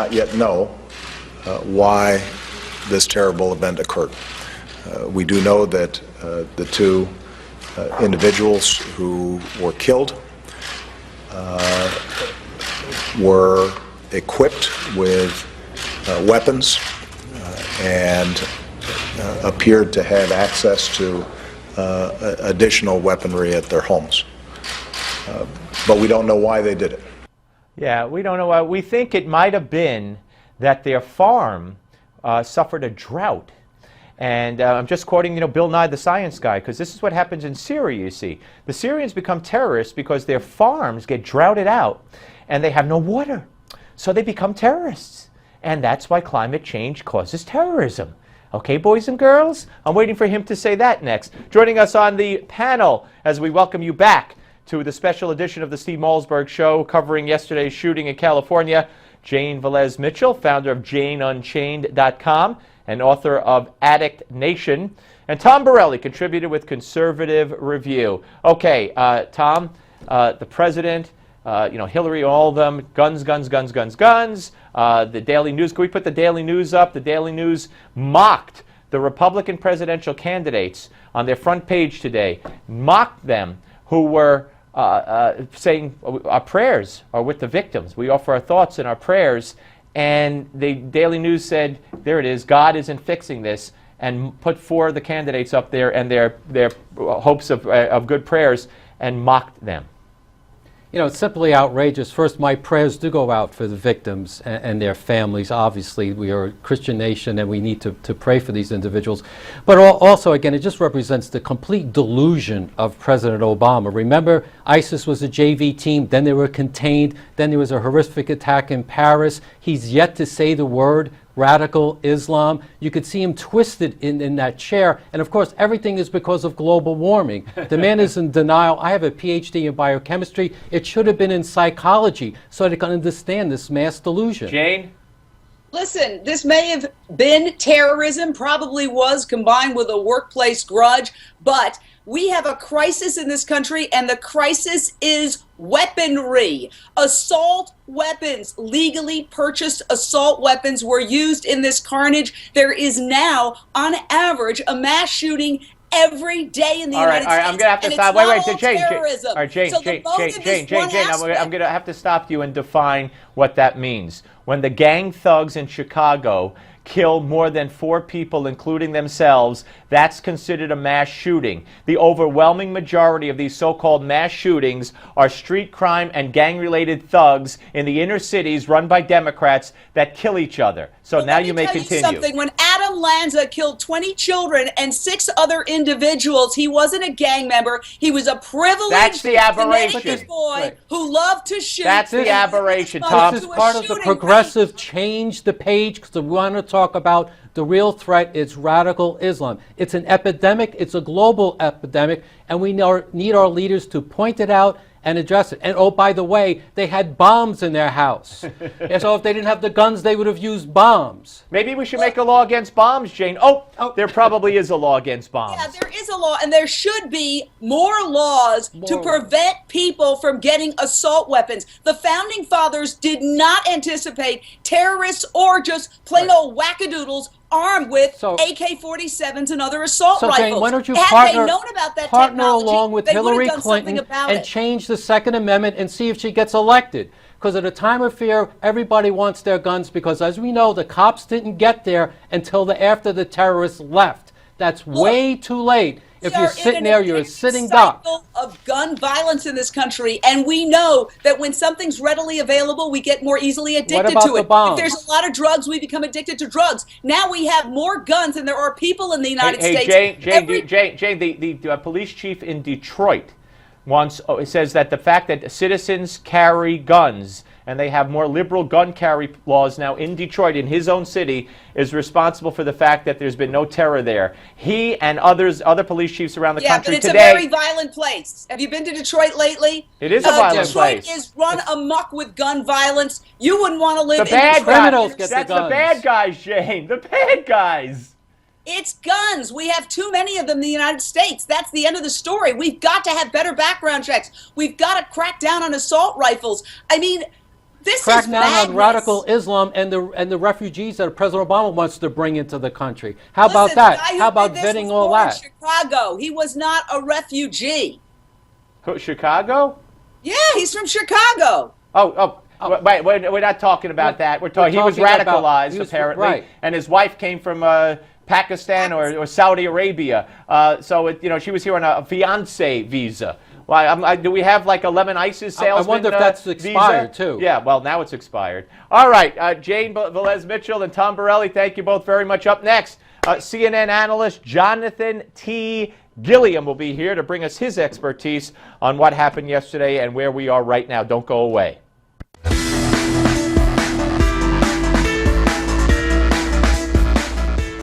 not yet know why this terrible event occurred. We do know that the two individuals who were killed were equipped with weapons and appeared to have access to additional weaponry at their homes. But we don't know why they did it. Yeah, we don't know why. We think it might have been that their farm suffered a drought. And I'm just quoting, Bill Nye the Science Guy, because this is what happens in Syria, you see. The Syrians become terrorists because their farms get droughted out and they have no water. So they become terrorists. And that's why climate change causes terrorism. Okay, boys and girls? I'm waiting for him to say that next. Joining us on the panel as we welcome you back to the special edition of the Steve Malzberg Show covering yesterday's shooting in California, Jane Velez-Mitchell, founder of JaneUnchained.com and author of Addict Nation, and Tom Borelli, contributor with Conservative Review. Okay, Tom, the president, Hillary, all of them, guns, guns, guns, guns, guns. The Daily News, can we put the Daily News up? The Daily News mocked the Republican presidential candidates on their front page today, mocked them who were saying our prayers are with the victims. We offer our thoughts and our prayers. And the Daily News said, there it is, God isn't fixing this, and put four of the candidates up there and their hopes of good prayers and mocked them. It's simply outrageous. First, my prayers do go out for the victims and their families. Obviously, we are a Christian nation and we need to pray for these individuals. But also, again, it just represents the complete delusion of President Obama. Remember, ISIS was a JV team, then they were contained, then there was a horrific attack in Paris. He's yet to say the word radical Islam. You could see him twisted in that chair. And of course, everything is because of global warming. The man is in denial. I have a PhD in biochemistry. It should have been in psychology so they can understand this mass delusion. Jane? Listen, this may have been terrorism, probably was, combined with a workplace grudge, but we have a crisis in this country, and the crisis is weaponry. Assault weapons, legally purchased assault weapons were used in this carnage. There is now, on average, a mass shooting every day in the United States. All right, I'm going to have to stop. Wait, Jane. All right, Jane, I'm going to have to stop you and define what that means. When the gang thugs in Chicago kill more than 4 people, including themselves, that's considered a mass shooting. The overwhelming majority of these so-called mass shootings are street crime and gang-related thugs in the inner cities run by Democrats that kill each other. So now you may continue. Something. When Adam Lanza killed 20 children and 6 other individuals, he wasn't a gang member. He was a privileged Connecticut boy who loved to shoot. That's the aberration, Tom. This is part of the progressive change the page, because we want to talk about the real threat. It's radical Islam. It's an epidemic. It's a global epidemic, and we need our leaders to point it out and address it. And oh, by the way, they had bombs in their house. And so if they didn't have the guns, they would have used bombs. Maybe we should make a law against bombs, Jane. Oh, there probably is a law against bombs. Yeah, there is a law, and there should be more laws to prevent people from getting assault weapons. The Founding Fathers did not anticipate terrorists or just plain old wackadoodles armed with AK-47s and other assault rifles. Jane, why don't you Had they known about that partner technology, along with they Hillary would have done Clinton something about and it. change the Second Amendment and see if she gets elected? Because at a time of fear, everybody wants their guns, because as we know, the cops didn't get there until after the terrorists left. That's way too late. If you're sitting there, you're a sitting duck. Of gun violence in this country, and we know that when something's readily available, we get more easily addicted to it. If there's a lot of drugs, we become addicted to drugs. Now we have more guns than there are people in the United States. Jane, the police chief in Detroit says that the fact that citizens carry guns and they have more liberal gun carry laws now in Detroit, in his own city, is responsible for the fact that there's been no terror there. He and other police chiefs around the country today... Yeah, but it's a very violent place. Have you been to Detroit lately? It is a violent place. Detroit is run amok with gun violence. You wouldn't want to live in Detroit. Criminals get the guns. That's the bad guys, Jane. The bad guys. It's guns. We have too many of them in the United States. That's the end of the story. We've got to have better background checks. We've got to crack down on assault rifles. I mean, This crack is down madness. on radical Islam and the refugees that President Obama wants to bring into the country. How about Listen, the that? guy who How about did this vetting was all born in that? Chicago. He was not a refugee. Chicago? Yeah, he's from Chicago. Wait, we're not talking about that. We're talking. He was talking about- radicalized he was- apparently, right. and his wife came from Pakistan or Saudi Arabia. She was here on a fiance visa. Why? Do we have like a lemon ISIS salesman? I wonder if that's expired, visa? too. Yeah, well, now it's expired. All right, Jane Velez-Mitchell and Tom Borelli, thank you both very much. Up next, CNN analyst Jonathan T. Gilliam will be here to bring us his expertise on what happened yesterday and where we are right now. Don't go away.